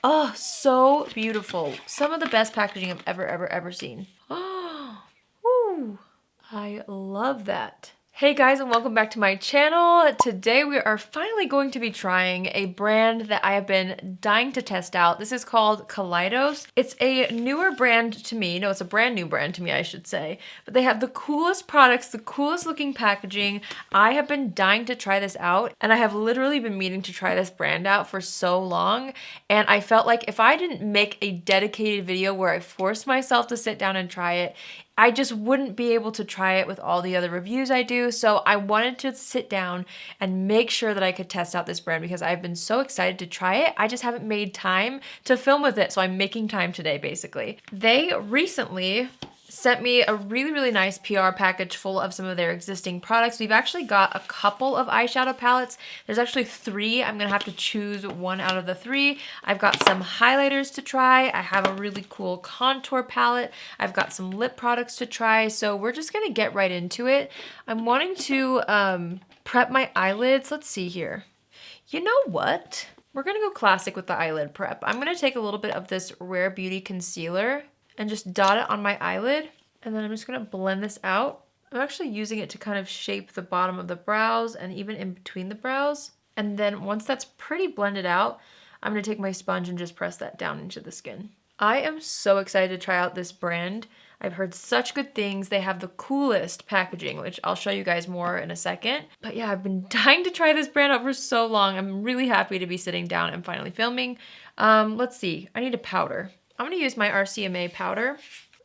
Oh, so beautiful. Some of the best packaging I've ever seen. Oh, woo. I love that. Hey guys, and welcome back to my channel. Today we are finally going to be trying a brand that I have been dying to test out. This is called Kaleidos. It's a newer brand to me. No, it's a brand new brand to me, I should say. But they have the coolest products, the coolest looking packaging. I have been dying to try this out, and I have literally been meaning to try this brand out for so long. And I felt like if I didn't make a dedicated video where I forced myself to sit down and try it, I just wouldn't be able to try it with all the other reviews I do. So I wanted to sit down and make sure that I could test out this brand because I've been so excited to try it. I just haven't made time to film with it. So I'm making time today, basically. They recently sent me a really nice PR package full of some of their existing products. We've actually got a couple of eyeshadow palettes. There's actually 3. I'm gonna have to choose one out of the 3. I've got some highlighters to try. I have a really cool contour palette. I've got some lip products to try. So we're just gonna get right into it. I'm wanting to prep my eyelids. Let's see here. You know what? We're gonna go classic with the eyelid prep. I'm gonna take a little bit of this Rare Beauty concealer and just dot it on my eyelid. And then I'm just gonna blend this out. I'm actually using it to kind of shape the bottom of the brows and even in between the brows. And then once that's pretty blended out, I'm gonna take my sponge and just press that down into the skin. I am so excited to try out this brand. I've heard such good things. They have the coolest packaging, which I'll show you guys more in a second. But yeah, I've been dying to try this brand out for so long. I'm really happy to be sitting down and finally filming. Let's see, I need a powder. I'm gonna use my RCMA powder.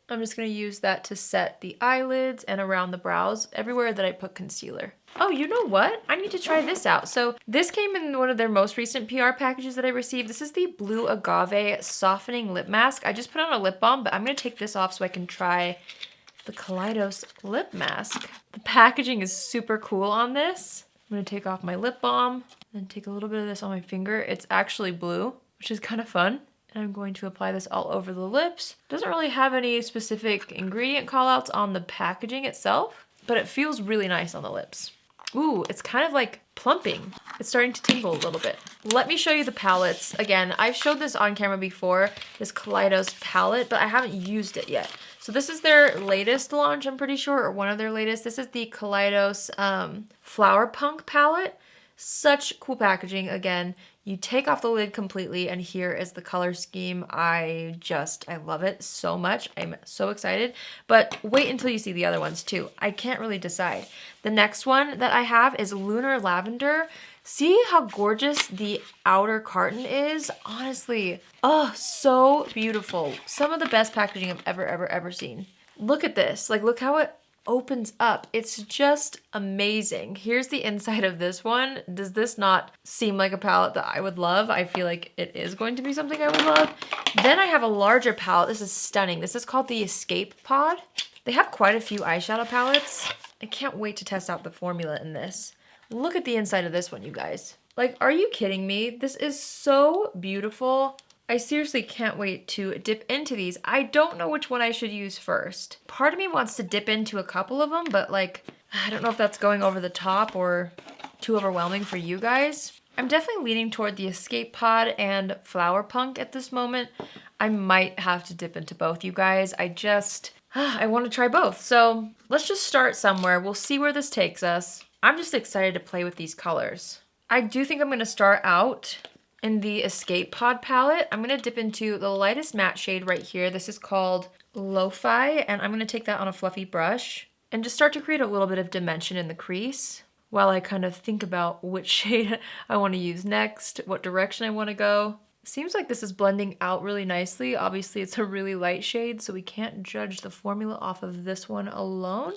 I'm just gonna use that to set the eyelids and around the brows, everywhere that I put concealer. Oh, you know what? I need to try this out. So this came in one of their most recent PR packages that I received. This is the Blue Agave Softening Lip Mask. I just put on a lip balm, but I'm gonna take this off so I can try the Kaleidos lip mask. The packaging is super cool on this. I'm gonna take off my lip balm and take a little bit of this on my finger. It's actually blue, which is kind of fun. And I'm going to apply this all over the lips. Doesn't really have any specific ingredient callouts on the packaging itself, but it feels really nice on the lips. Ooh, it's kind of like plumping. It's starting to tingle a little bit. Let me show you the palettes. Again, I've showed this on camera before, this Kaleidos palette, but I haven't used it yet. So this is their latest launch, I'm pretty sure, or one of their latest. This is the Kaleidos Flower Punk palette. Such cool packaging. Again, you take off the lid completely and here is the color scheme. I love it so much. I'm so excited, but wait until you see the other ones too. I can't really decide. The next one that I have is Lunar Lavender. See how gorgeous the outer carton is? Honestly, oh, so beautiful. Some of the best packaging I've ever seen. Look at this, like look how it opens up. It's just amazing. Here's the inside of this one. Does this not seem like a palette that I would love? I feel like it is going to be something I would love. Then I have a larger palette. This is stunning. This is called the Escape Pod. They have quite a few eyeshadow palettes. I can't wait to test out the formula in this. Look at the inside of this one, you guys. Like, are you kidding me? This is so beautiful. I seriously can't wait to dip into these. I don't know which one I should use first. Part of me wants to dip into a couple of them, but like, I don't know if that's going over the top or too overwhelming for you guys. I'm definitely leaning toward the Escape Pod and Flower Punk at this moment. I might have to dip into both, you guys. I want to try both. So let's just start somewhere. We'll see where this takes us. I'm just excited to play with these colors. I do think I'm gonna start out in the Escape Pod palette. I'm gonna dip into the lightest matte shade right here. This is called Lo-Fi, and I'm gonna take that on a fluffy brush and just start to create a little bit of dimension in the crease while I kind of think about which shade I wanna use next, what direction I wanna go. Seems like this is blending out really nicely. Obviously it's a really light shade, so we can't judge the formula off of this one alone.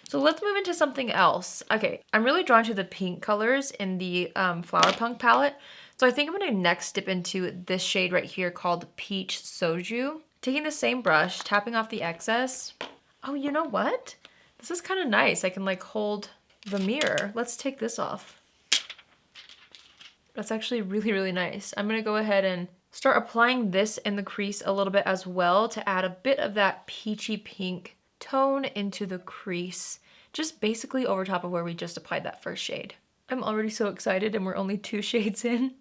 So let's move into something else. Okay, I'm really drawn to the pink colors in the Flower Punk palette. So I think I'm gonna next dip into this shade right here called Peach Soju. Taking the same brush, tapping off the excess. Oh, you know what? This is kind of nice. I can like hold the mirror. Let's take this off. That's actually really nice. I'm gonna go ahead and start applying this in the crease a little bit as well to add a bit of that peachy pink tone into the crease, just basically over top of where we just applied that first shade. I'm already so excited and we're only 2 shades in.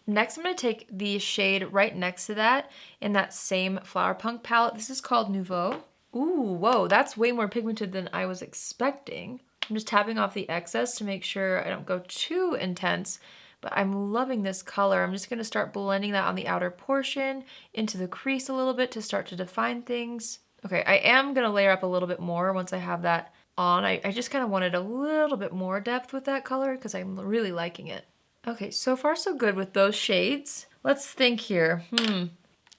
Next, I'm going to take the shade right next to that in that same Flower Punk palette. This is called Nouveau. Ooh, whoa, that's way more pigmented than I was expecting. I'm just tapping off the excess to make sure I don't go too intense, but I'm loving this color. I'm just going to start blending that on the outer portion into the crease a little bit to start to define things. Okay, I am going to layer up a little bit more once I have that on. I just kind of wanted a little bit more depth with that color because I'm really liking it. Okay, so far so good with those shades. Let's think here.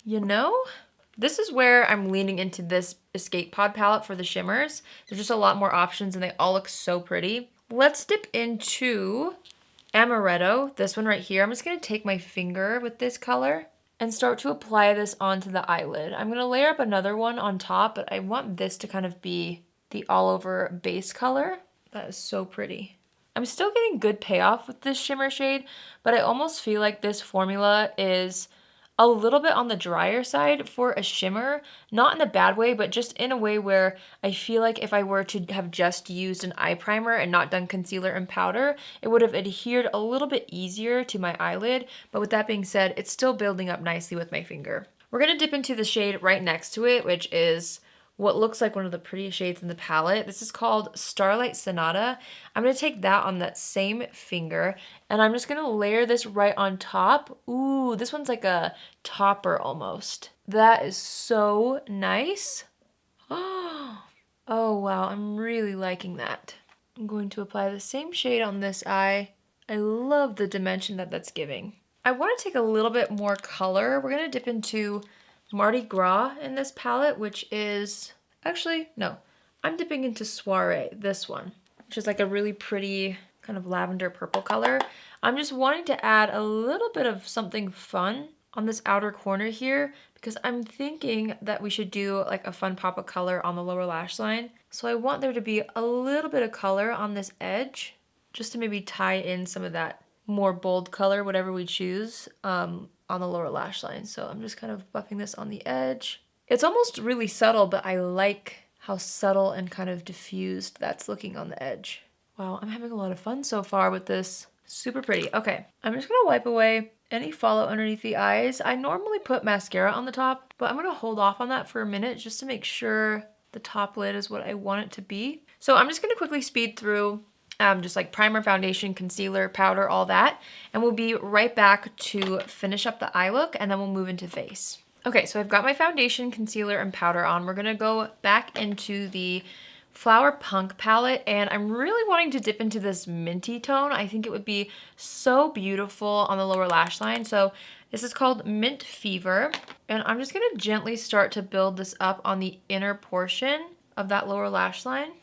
You know, this is where I'm leaning into this Escape Pod palette for the shimmers. There's just a lot more options and they all look so pretty. Let's dip into Amaretto, this one right here. I'm just gonna take my finger with this color and start to apply this onto the eyelid. I'm gonna layer up another one on top, but I want this to kind of be the all over base color. That is so pretty. I'm still getting good payoff with this shimmer shade, but I almost feel like this formula is a little bit on the drier side for a shimmer, not in a bad way, but just in a way where I feel like if I were to have just used an eye primer and not done concealer and powder, it would have adhered a little bit easier to my eyelid. But with that being said, it's still building up nicely with my finger. We're gonna dip into the shade right next to it, which is what looks like one of the prettiest shades in the palette. This is called Starlight Sonata. I'm gonna take that on that same finger and I'm just gonna layer this right on top. Ooh, this one's like a topper almost. That is so nice. Oh wow, I'm really liking that. I'm going to apply the same shade on this eye. I love the dimension that that's giving. I wanna take a little bit more color. We're gonna dip into Mardi Gras in this palette, which is, actually, no, I'm dipping into Soiree, this one, which is like a really pretty kind of lavender purple color. I'm just wanting to add a little bit of something fun on this outer corner here because I'm thinking that we should do like a fun pop of color on the lower lash line. So I want there to be a little bit of color on this edge just to maybe tie in some of that more bold color, whatever we choose, on the lower lash line. So I'm just kind of buffing this on the edge. It's almost really subtle, but I like how subtle and kind of diffused that's looking on the edge. Wow, I'm having a lot of fun so far with this. Super pretty. Okay, I'm just gonna wipe away any fallout underneath the eyes. I normally put mascara on the top, but I'm gonna hold off on that for a minute just to make sure the top lid is what I want it to be. So I'm just gonna quickly speed through just like primer, foundation, concealer, powder, all that. And we'll be right back to finish up the eye look and then we'll move into face. Okay, so I've got my foundation, concealer, and powder on. We're gonna go back into the Flower Punk palette and I'm really wanting to dip into this minty tone. I think it would be so beautiful on the lower lash line. So this is called Mint Fever. And I'm just gonna gently start to build this up on the inner portion of that lower lash line.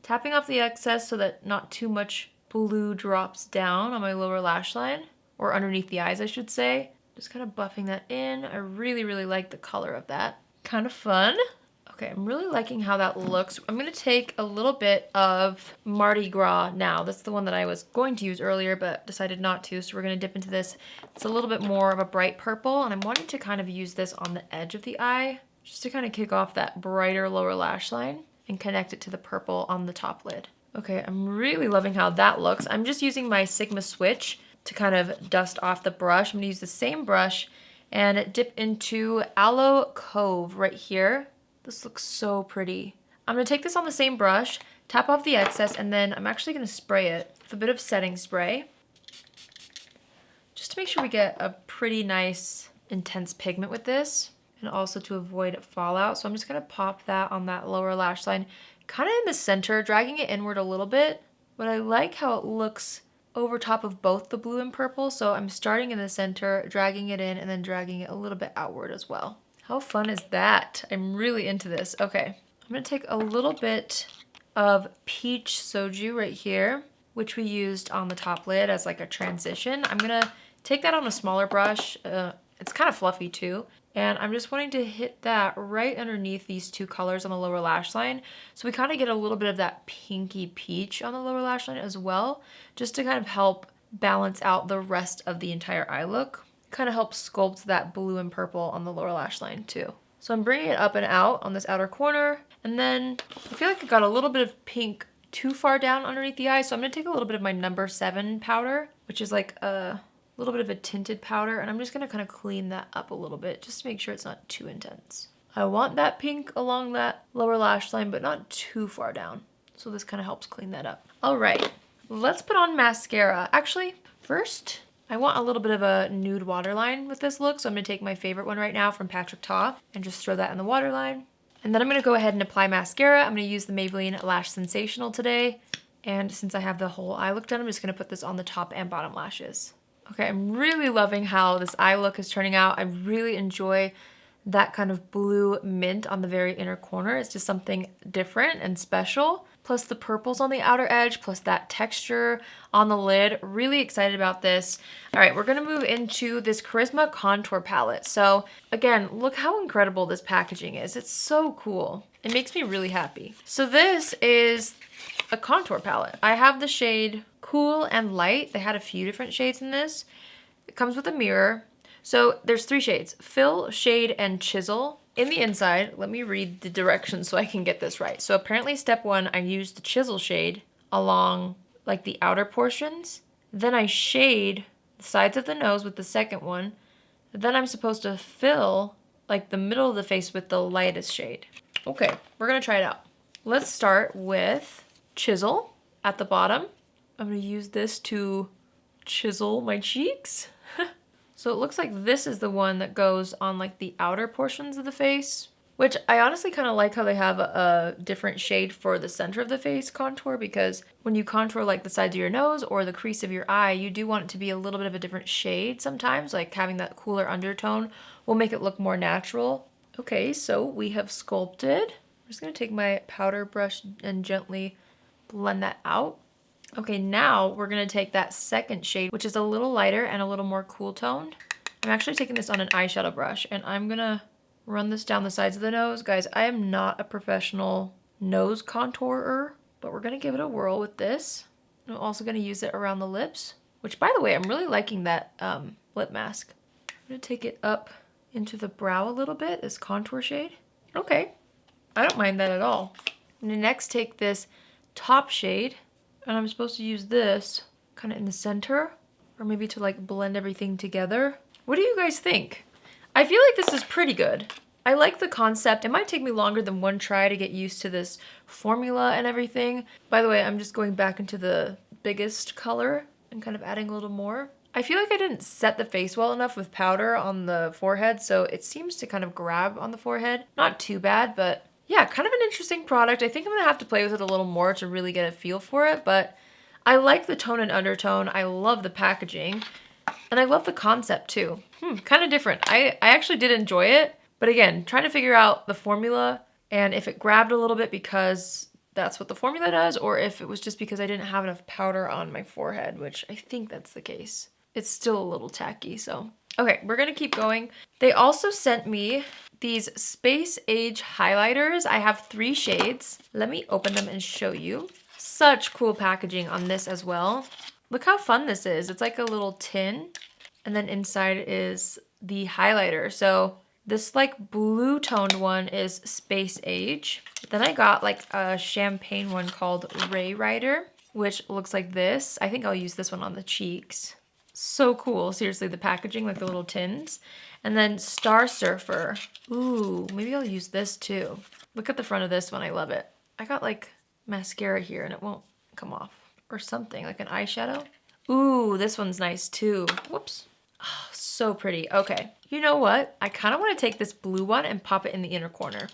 Tapping off the excess so that not too much blue drops down on my lower lash line, or underneath the eyes, I should say. Just kind of buffing that in. I really, really like the color of that. Kind of fun. Okay, I'm really liking how that looks. I'm gonna take a little bit of Mardi Gras now. That's the one that I was going to use earlier, but decided not to, so we're gonna dip into this. It's a little bit more of a bright purple, and I'm wanting to kind of use this on the edge of the eye, just to kind of kick off that brighter lower lash line and connect it to the purple on the top lid. Okay, I'm really loving how that looks. I'm just using my Sigma Switch to kind of dust off the brush. I'm gonna use the same brush and dip into Aloe Cove right here. This looks so pretty. I'm gonna take this on the same brush, tap off the excess, and then I'm actually gonna spray it with a bit of setting spray, just to make sure we get a pretty nice, intense pigment with this. And also to avoid fallout. So I'm just gonna pop that on that lower lash line, kind of in the center, dragging it inward a little bit. But I like how it looks over top of both the blue and purple. So I'm starting in the center, dragging it in, and then dragging it a little bit outward as well. How fun is that? I'm really into this. Okay, I'm gonna take a little bit of Peach Soju right here, which we used on the top lid as like a transition. I'm gonna take that on a smaller brush. It's kind of fluffy too. And I'm just wanting to hit that right underneath these two colors on the lower lash line. So we kind of get a little bit of that pinky peach on the lower lash line as well, just to kind of help balance out the rest of the entire eye look. Kind of helps sculpt that blue and purple on the lower lash line too. So I'm bringing it up and out on this outer corner. And then I feel like I got a little bit of pink too far down underneath the eye. So I'm gonna take a little bit of my number 7 powder, which is like a little bit of a tinted powder, and I'm just gonna kind of clean that up a little bit just to make sure it's not too intense. I want that pink along that lower lash line, but not too far down. So this kind of helps clean that up. All right, let's put on mascara. Actually, first, I want a little bit of a nude waterline with this look, so I'm gonna take my favorite one right now from Patrick Ta and just throw that in the waterline. And then I'm gonna go ahead and apply mascara. I'm gonna use the Maybelline Lash Sensational today. And since I have the whole eye look done, I'm just gonna put this on the top and bottom lashes. Okay, I'm really loving how this eye look is turning out. I really enjoy that kind of blue mint on the very inner corner. It's just something different and special. Plus the purples on the outer edge, plus that texture on the lid. Really excited about this. All right, we're gonna move into this Charisma Contour Palette. So again, look how incredible this packaging is. It's so cool. It makes me really happy. So this is a contour palette. I have the shade Cool and Light. They had a few different shades in this. It comes with a mirror. So there's 3 shades, Fill, Shade, and Chisel. In the inside, let me read the directions so I can get this right. So apparently step 1, I used the Chisel shade along like the outer portions. Then I shade the sides of the nose with the second one. Then I'm supposed to fill like the middle of the face with the lightest shade. Okay, we're gonna try it out. Let's start with Chisel at the bottom. I'm gonna use this to chisel my cheeks. So it looks like this is the one that goes on like the outer portions of the face, which I honestly kind of like how they have a different shade for the center of the face contour, because when you contour like the sides of your nose or the crease of your eye, you do want it to be a little bit of a different shade sometimes, like having that cooler undertone will make it look more natural. Okay, so we have sculpted. I'm just gonna take my powder brush and gently blend that out. Okay, now we're gonna take that second shade, which is a little lighter and a little more cool toned. I'm actually taking this on an eyeshadow brush, and I'm gonna run this down the sides of the nose. Guys, I am not a professional nose contourer, but we're gonna give it a whirl with this. I'm also gonna use it around the lips, which by the way, I'm really liking that lip mask. I'm gonna take it up into the brow a little bit, this contour shade. Okay, I don't mind that at all. I'm gonna next take this top shade, and I'm supposed to use this kind of in the center, or maybe to like blend everything together. What do you guys think? I feel like this is pretty good. I like the concept. It might take me longer than one try to get used to this formula and everything. By the way, I'm just going back into the biggest color and kind of adding a little more. I feel like I didn't set the face well enough with powder on the forehead, so it seems to kind of grab on the forehead. Not too bad, but yeah, kind of an interesting product. I think I'm gonna have to play with it a little more to really get a feel for it, but I like the tone and undertone. I love the packaging, and I love the concept too. Kind of different. I actually did enjoy it, but again, trying to figure out the formula and if it grabbed a little bit because that's what the formula does, or if it was just because I didn't have enough powder on my forehead, which I think that's the case. It's still a little tacky, so. Okay, we're gonna keep going. They also sent me these Space Age highlighters. I have 3 shades. Let me open them and show you. Such cool packaging on this as well. Look how fun this is. It's like a little tin, and then inside is the highlighter. So this like blue toned one is Space Age. Then I got like a champagne one called Ray Rider, which looks like this. I think I'll use this one on the cheeks. So cool. Seriously, the packaging, like the little tins. And then Star Surfer. Ooh, maybe I'll use this too. Look at the front of this one. I love it. I got like mascara here and it won't come off. Or something, like an eyeshadow. Ooh, this one's nice too. Whoops. Oh, so pretty. Okay. You know what? I kind of want to take this blue one and pop it in the inner corner.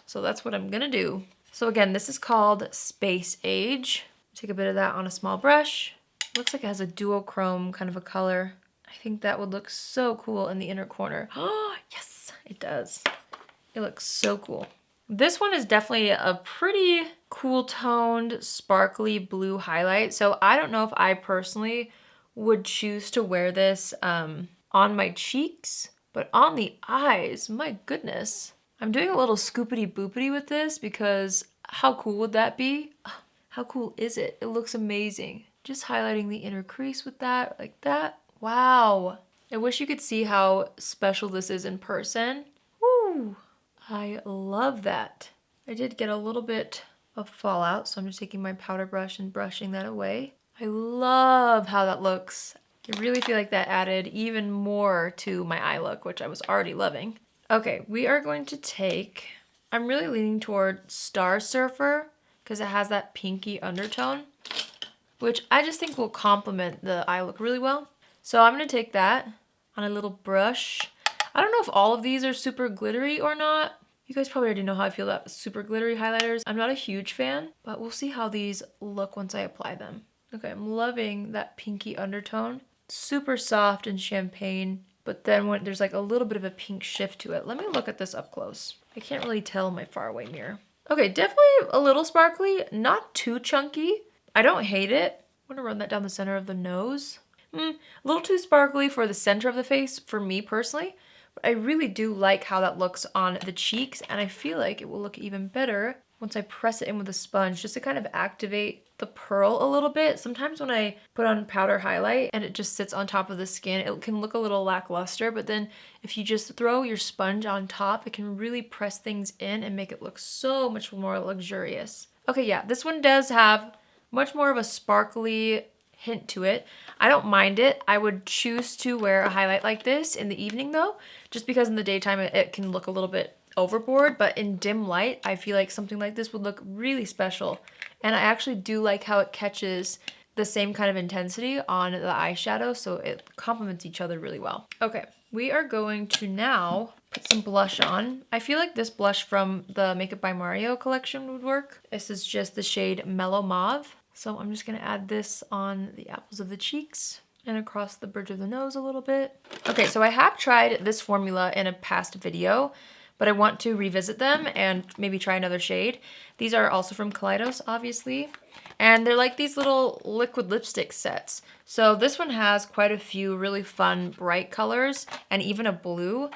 So that's what I'm going to do. So again, this is called Space Age. Take a bit of that on a small brush. Looks like it has a duochrome kind of a color. I think that would look so cool in the inner corner. Oh, yes, it does. It looks so cool. This one is definitely a pretty cool toned, sparkly blue highlight. So I don't know if I personally would choose to wear this on my cheeks, but on the eyes, my goodness. I'm doing a little scoopity boopity with this because how cool would that be? How cool is it? It looks amazing. Just highlighting the inner crease with that, like that. Wow. I wish you could see how special this is in person. Woo. I love that. I did get a little bit of fallout, so I'm just taking my powder brush and brushing that away. I love how that looks. I really feel like that added even more to my eye look, which I was already loving. Okay, we are going to take, I'm really leaning toward Star Surfer because it has that pinky undertone, which I just think will complement the eye look really well. So I'm going to take that on a little brush. I don't know if all of these are super glittery or not. You guys probably already know how I feel about super glittery highlighters. I'm not a huge fan, but we'll see how these look once I apply them. Okay, I'm loving that pinky undertone. Super soft and champagne, but then when there's like a little bit of a pink shift to it. Let me look at this up close. I can't really tell in my faraway mirror. Okay, definitely a little sparkly, not too chunky. I don't hate it. I'm gonna run that down the center of the nose. A little too sparkly for the center of the face for me personally, but I really do like how that looks on the cheeks, and I feel like it will look even better once I press it in with a sponge just to kind of activate the pearl a little bit. Sometimes when I put on powder highlight and it just sits on top of the skin, it can look a little lackluster, but then if you just throw your sponge on top, it can really press things in and make it look so much more luxurious. Okay, yeah, this one does have much more of a sparkly hint to it. I don't mind it. I would choose to wear a highlight like this in the evening though, just because in the daytime it can look a little bit overboard, but in dim light, I feel like something like this would look really special. And I actually do like how it catches the same kind of intensity on the eyeshadow, so it complements each other really well. Okay, we are going to now put some blush on. I feel like this blush from the Makeup by Mario collection would work. This is just the shade Mellow Mauve. So I'm just gonna add this on the apples of the cheeks and across the bridge of the nose a little bit. Okay, so I have tried this formula in a past video, but I want to revisit them and maybe try another shade. These are also from Kaleidos, obviously. And they're like these little liquid lipstick sets. So this one has quite a few really fun, bright colors and even a blue.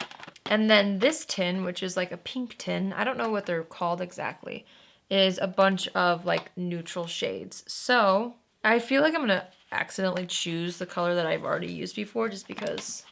And then this tin, which is like a pink tin, I don't know what they're called exactly, is a bunch of like neutral shades. So I feel like I'm gonna accidentally choose the color that I've already used before just because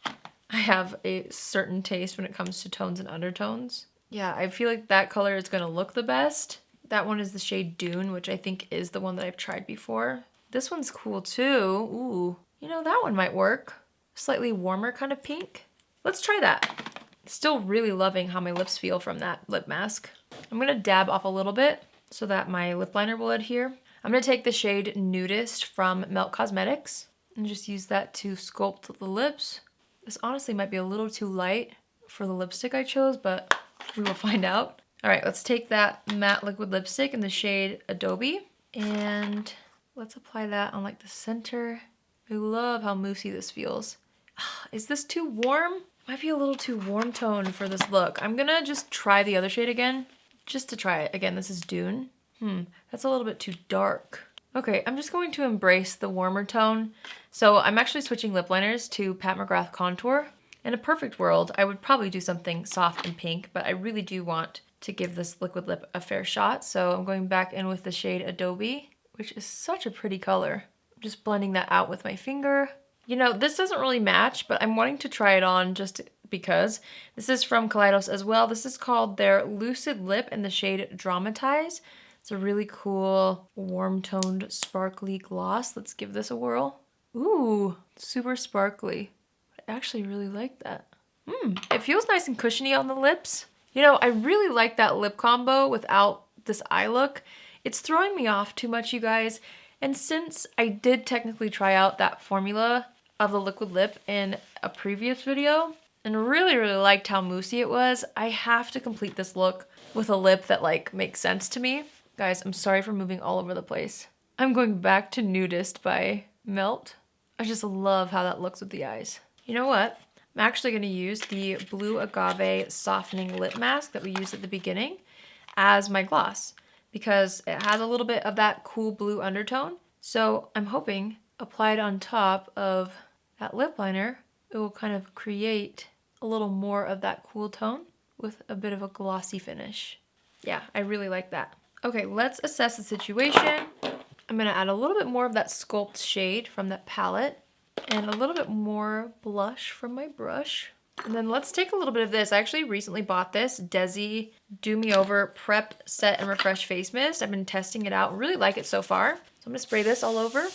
I have a certain taste when it comes to tones and undertones. Yeah, I feel like that color is gonna look the best. That one is the shade Dune, which I think is the one that I've tried before. This one's cool too. Ooh, you know, that one might work. Slightly warmer kind of pink. Let's try that. Still really loving how my lips feel from that lip mask. I'm gonna dab off a little bit so that my lip liner will adhere. I'm gonna take the shade Nudist from Melt Cosmetics and just use that to sculpt the lips. This honestly might be a little too light for the lipstick I chose, but we will find out. All right, let's take that matte liquid lipstick in the shade Adobe and let's apply that on like the center. I love how moussey this feels. Is this too warm? Might be a little too warm tone for this look. I'm gonna just try the other shade again, just to try it. Again, this is Dune. That's a little bit too dark. Okay, I'm just going to embrace the warmer tone. So I'm actually switching lip liners to Pat McGrath Contour. In a perfect world, I would probably do something soft and pink, but I really do want to give this liquid lip a fair shot. So I'm going back in with the shade Adobe, which is such a pretty color. I'm just blending that out with my finger. You know, this doesn't really match, but I'm wanting to try it on just because. This is from Kaleidos as well. This is called their Lucid Lip in the shade Dramatize. It's a really cool, warm-toned, sparkly gloss. Let's give this a whirl. Ooh, super sparkly. I actually really like that. It feels nice and cushiony on the lips. You know, I really like that lip combo without this eye look. It's throwing me off too much, you guys. And since I did technically try out that formula of the liquid lip in a previous video and really liked how moussey it was, I have to complete this look with a lip that like makes sense to me. Guys, I'm sorry for moving all over the place. I'm going back to Nudist by Melt. I just love how that looks with the eyes. You know what? I'm actually gonna use the Blue Agave Softening Lip Mask that we used at the beginning as my gloss because it has a little bit of that cool blue undertone. So I'm hoping applied on top of that lip liner, it will kind of create a little more of that cool tone with a bit of a glossy finish. Yeah, I really like that. Okay, let's assess the situation. I'm gonna add a little bit more of that Sculpt shade from that palette and a little bit more blush from my brush. And then let's take a little bit of this. I actually recently bought this Desi Do Me Over Prep Set and Refresh Face Mist. I've been testing it out, really like it so far. So I'm gonna spray this all over.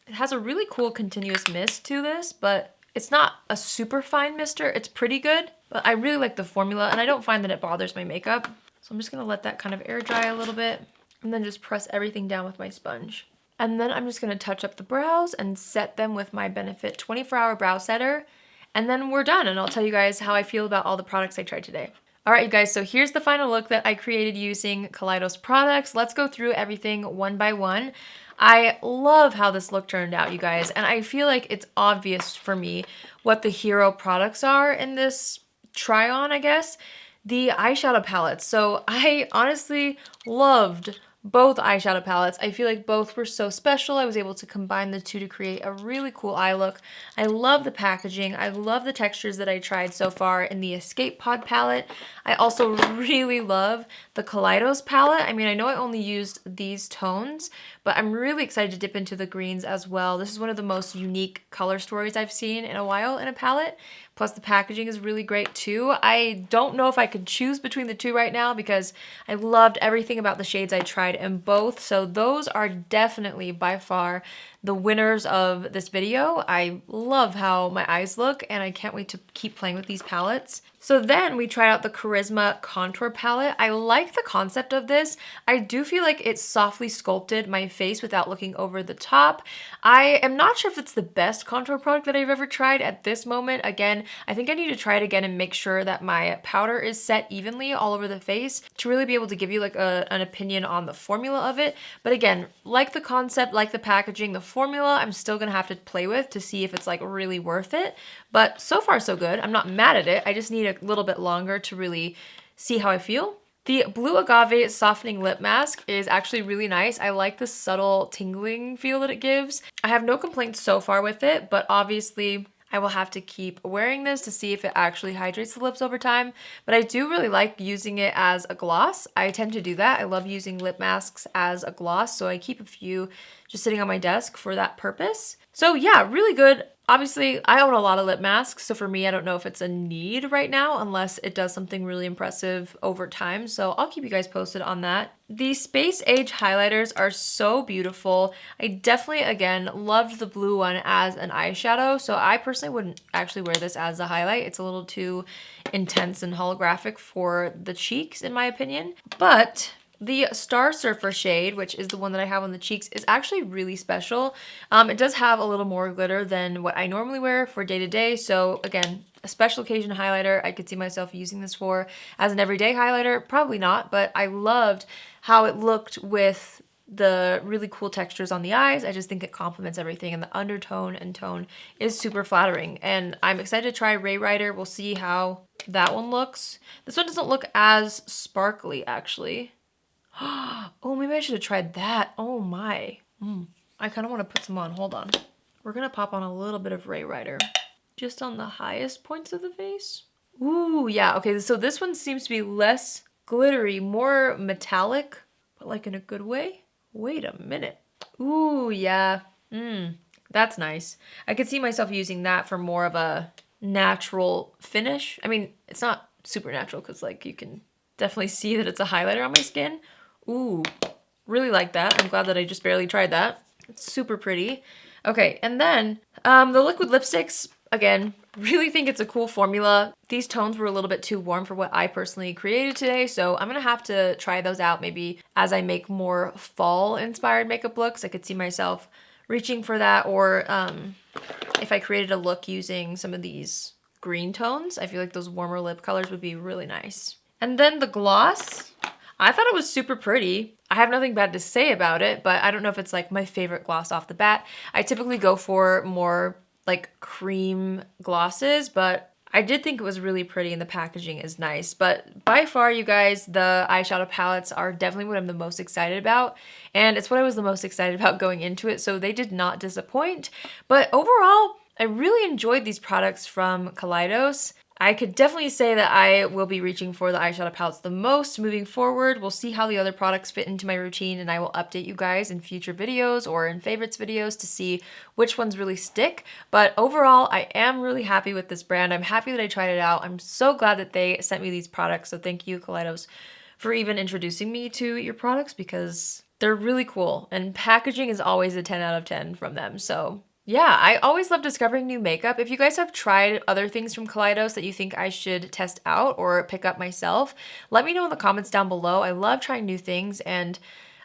It has a really cool continuous mist to this, but it's not a super fine mister. It's pretty good, but I really like the formula and I don't find that it bothers my makeup. So I'm just gonna let that kind of air dry a little bit and then just press everything down with my sponge. And then I'm just gonna touch up the brows and set them with my Benefit 24-hour brow setter. And then we're done, and I'll tell you guys how I feel about all the products I tried today. All right, you guys, so here's the final look that I created using Kaleidos products. Let's go through everything one by one. I love how this look turned out, you guys, and I feel like it's obvious for me what the hero products are in this try-on, I guess. The eyeshadow palettes. So I honestly loved both eyeshadow palettes. I feel like both were so special. I was able to combine the two to create a really cool eye look. I love the packaging. I love the textures that I tried so far in the Escape Pod palette. I also really love the Kaleidos palette. I mean, I know I only used these tones, but I'm really excited to dip into the greens as well. This is one of the most unique color stories I've seen in a while in a palette. Plus the packaging is really great too. I don't know if I could choose between the two right now because I loved everything about the shades I tried in both. So those are definitely by far the winners of this video. I love how my eyes look and I can't wait to keep playing with these palettes. So then we tried out the Charisma Contour Palette. I like the concept of this. I do feel like it softly sculpted my face without looking over the top. I am not sure if it's the best contour product that I've ever tried at this moment. Again, I think I need to try it again and make sure that my powder is set evenly all over the face to really be able to give you like an opinion on the formula of it. But again, like the concept, like the packaging, the formula, I'm still gonna have to play with to see if it's like really worth it. But so far so good. I'm not mad at it. I just need a little bit longer to really see how I feel. The Blue Agave Softening Lip Mask is actually really nice. I like the subtle tingling feel that it gives. I have no complaints so far with it, but obviously I will have to keep wearing this to see if it actually hydrates the lips over time. But I do really like using it as a gloss. I tend to do that. I love using lip masks as a gloss, so I keep a few just sitting on my desk for that purpose. So yeah, really good. Obviously, I own a lot of lip masks, so for me, I don't know if it's a need right now unless it does something really impressive over time, so I'll keep you guys posted on that. The Space Age highlighters are so beautiful. I definitely, again, loved the blue one as an eyeshadow, so I personally wouldn't actually wear this as a highlight. It's a little too intense and holographic for the cheeks, in my opinion, but the Star Surfer shade, which is the one that I have on the cheeks, is actually really special. It does have a little more glitter than what I normally wear for day to day. So again, a special occasion highlighter I could see myself using this for. As an everyday highlighter, probably not, but I loved how it looked with the really cool textures on the eyes. I just think it complements everything, and the undertone and tone is super flattering. And I'm excited to try Ray Rider. We'll see how that one looks. This one doesn't look as sparkly, actually. Oh, maybe I should have tried that. Oh my. I kind of want to put some on. Hold on. We're going to pop on a little bit of Ray Rider. Just on the highest points of the face. Ooh, yeah. Okay, so this one seems to be less glittery, more metallic, but like in a good way. Wait a minute. Ooh, yeah. That's nice. I could see myself using that for more of a natural finish. I mean, it's not super natural because like you can definitely see that it's a highlighter on my skin. Ooh, really like that. I'm glad that I just barely tried that. It's super pretty. Okay, and then the liquid lipsticks, again, really think it's a cool formula. These tones were a little bit too warm for what I personally created today, so I'm gonna have to try those out maybe as I make more fall-inspired makeup looks. I could see myself reaching for that, or if I created a look using some of these green tones, I feel like those warmer lip colors would be really nice. And then the gloss, I thought it was super pretty. I have nothing bad to say about it, but I don't know if it's like my favorite gloss off the bat. I typically go for more like cream glosses, but I did think it was really pretty and the packaging is nice. But by far, you guys, the eyeshadow palettes are definitely what I'm the most excited about. And it's what I was the most excited about going into it, so they did not disappoint. But overall, I really enjoyed these products from Kaleidos. I could definitely say that I will be reaching for the eyeshadow palettes the most moving forward. We'll see how the other products fit into my routine, and I will update you guys in future videos or in favorites videos to see which ones really stick. But overall, I am really happy with this brand. I'm happy that I tried it out. I'm so glad that they sent me these products. So thank you, Kaleidos, for even introducing me to your products, because They're really cool, and packaging is always a 10 out of 10 from them. So yeah, I always love discovering new makeup. If you guys have tried other things from Kaleidos that you think I should test out or pick up myself, let me know in the comments down below. I love trying new things, and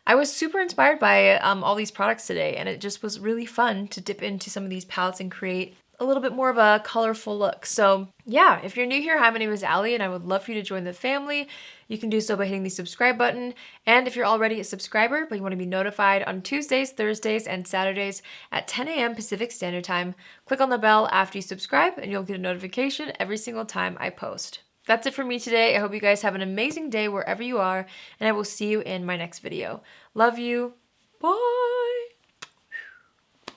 I was super inspired by all these products today, and it just was really fun to dip into some of these palettes and create a little bit more of a colorful look. So yeah, if you're new here, hi, my name is Allie, and I would love for you to join the family. You can do so by hitting the subscribe button. And if you're already a subscriber, but you want to be notified on Tuesdays, Thursdays, and Saturdays at 10 a.m. Pacific Standard Time, click on the bell after you subscribe, and you'll get a notification every single time I post. That's it for me today. I hope you guys have an amazing day wherever you are, and I will see you in my next video. Love you. Bye.